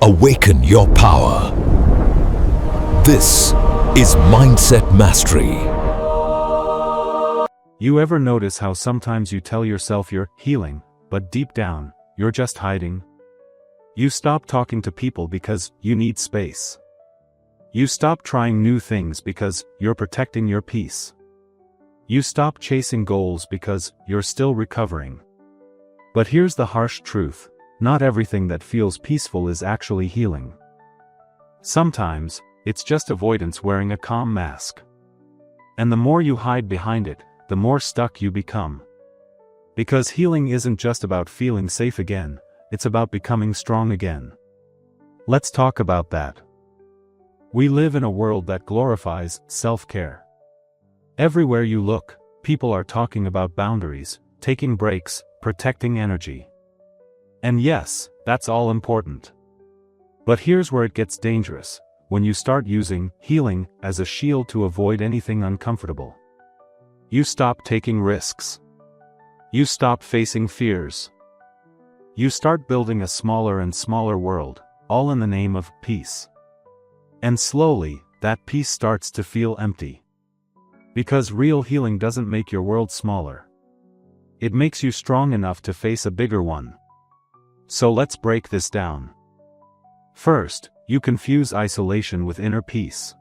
Awaken your power. This is Mindset Mastery. You ever notice how sometimes you tell yourself you're healing, but deep down, you're just hiding? You stop talking to people because you need space. You stop trying new things because you're protecting your peace. You stop chasing goals because you're still recovering. But here's the harsh truth: not everything that feels peaceful is actually healing. Sometimes, it's just avoidance wearing a calm mask. And the more you hide behind it, the more stuck you become. Because healing isn't just about feeling safe again, it's about becoming strong again. Let's talk about that. We live in a world that glorifies self-care. Everywhere you look, people are talking about boundaries, taking breaks, protecting energy. And yes, that's all important. But here's where it gets dangerous: when you start using healing as a shield to avoid anything uncomfortable. You stop taking risks. You stop facing fears. You start building a smaller and smaller world, all in the name of peace. And slowly, that peace starts to feel empty. Because real healing doesn't make your world smaller. It makes you strong enough to face a bigger one. So let's break this down. First, you confuse isolation with inner peace.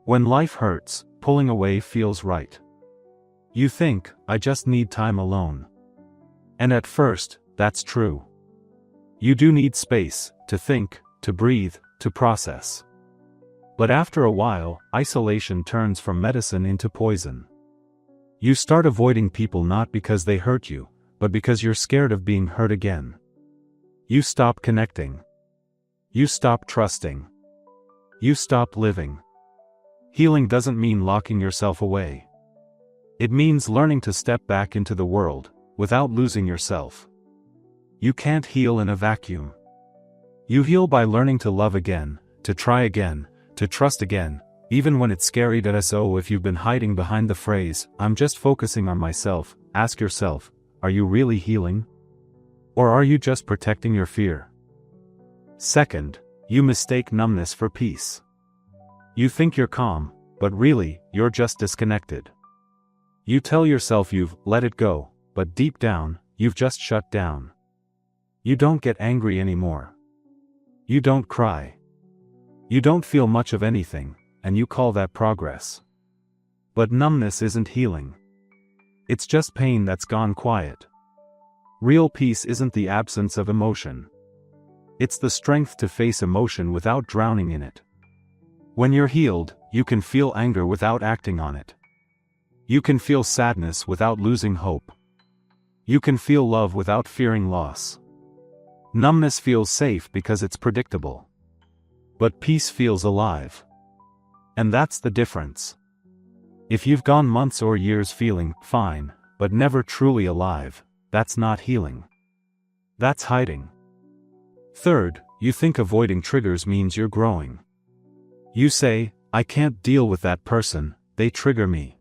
When life hurts, pulling away feels right. You think, I just need time alone. And at first, that's true. You do need space, to think, to breathe, to process. But after a while, isolation turns from medicine into poison. You start avoiding people not because they hurt you, but because you're scared of being hurt again. You stop connecting. You stop trusting. You stop living. Healing doesn't mean locking yourself away. It means learning to step back into the world, without losing yourself. You can't heal in a vacuum. You heal by learning to love again, to try again, to trust again, even when it's scary. So if you've been hiding behind the phrase, "I'm just focusing on myself," ask yourself, are you really healing? Or are you just protecting your fear? Second, you mistake numbness for peace. You think you're calm, but really, you're just disconnected. You tell yourself you've let it go, but deep down, you've just shut down. You don't get angry anymore. You don't cry. You don't feel much of anything, and you call that progress. But numbness isn't healing. It's just pain that's gone quiet. Real peace isn't the absence of emotion. It's the strength to face emotion without drowning in it. When you're healed, you can feel anger without acting on it. You can feel sadness without losing hope. You can feel love without fearing loss. Numbness feels safe because it's predictable. But peace feels alive. And that's the difference. If you've gone months or years feeling fine, but never truly alive, that's not healing. That's hiding. Third, you think avoiding triggers means you're growing. You say, I can't deal with that person, they trigger me.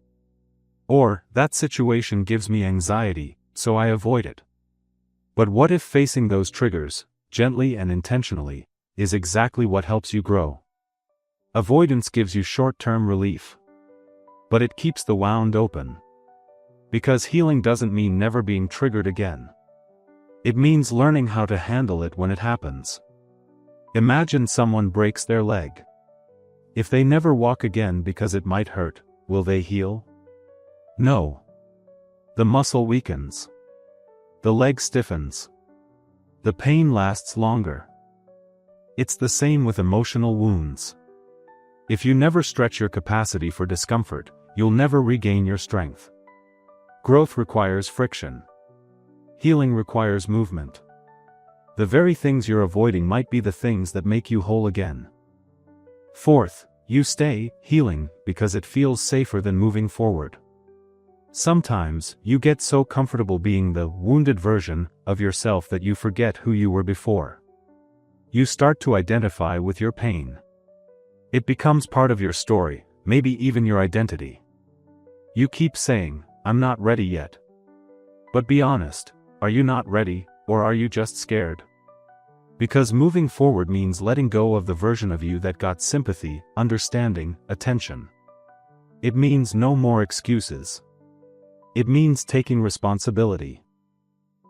Or, that situation gives me anxiety, so I avoid it. But what if facing those triggers, gently and intentionally, is exactly what helps you grow? Avoidance gives you short-term relief. But it keeps the wound open. Because healing doesn't mean never being triggered again. It means learning how to handle it when it happens. Imagine someone breaks their leg. If they never walk again because it might hurt, will they heal? No. The muscle weakens. The leg stiffens. The pain lasts longer. It's the same with emotional wounds. If you never stretch your capacity for discomfort, you'll never regain your strength. Growth requires friction. Healing requires movement. The very things you're avoiding might be the things that make you whole again. Fourth, you stay healing because it feels safer than moving forward. Sometimes, you get so comfortable being the wounded version of yourself that you forget who you were before. You start to identify with your pain. It becomes part of your story, maybe even your identity. You keep saying, I'm not ready yet. But be honest, are you not ready, or are you just scared? Because moving forward means letting go of the version of you that got sympathy, understanding, attention. It means no more excuses. It means taking responsibility.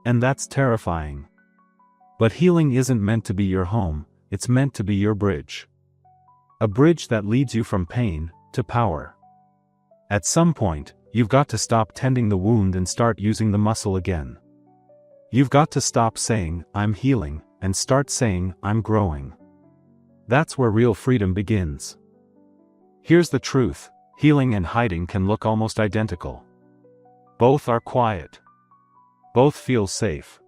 And that's terrifying. But healing isn't meant to be your home, it's meant to be your bridge. A bridge that leads you from pain to power. At some point, you've got to stop tending the wound and start using the muscle again. You've got to stop saying, "I'm healing," and start saying, "I'm growing." That's where real freedom begins. Here's the truth: healing and hiding can look almost identical. Both are quiet. Both feel safe.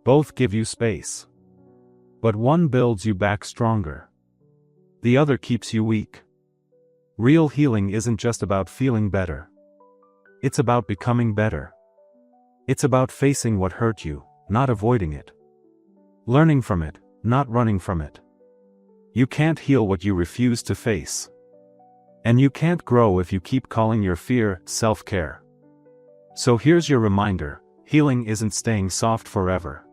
Both give you space. But one builds you back stronger. The other keeps you weak. Real healing isn't just about feeling better. It's about becoming better. It's about facing what hurt you, not avoiding it. Learning from it, not running from it. You can't heal what you refuse to face. And you can't grow if you keep calling your fear self-care. So here's your reminder: healing isn't staying soft forever.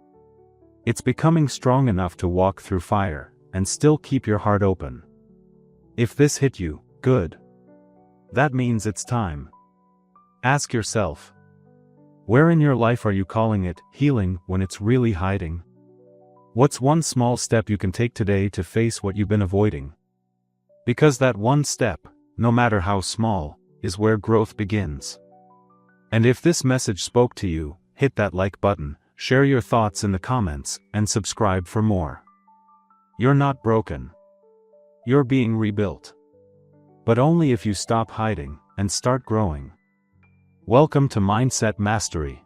It's becoming strong enough to walk through fire, and still keep your heart open. If this hit you, good. That means it's time. Ask yourself, where in your life are you calling it healing when it's really hiding? What's one small step you can take today to face what you've been avoiding? Because that one step, no matter how small, is where growth begins. And if this message spoke to you, hit that like button, share your thoughts in the comments, and subscribe for more. You're not broken. You're being rebuilt. But only if you stop hiding and start growing. Welcome to Mindset Mastery.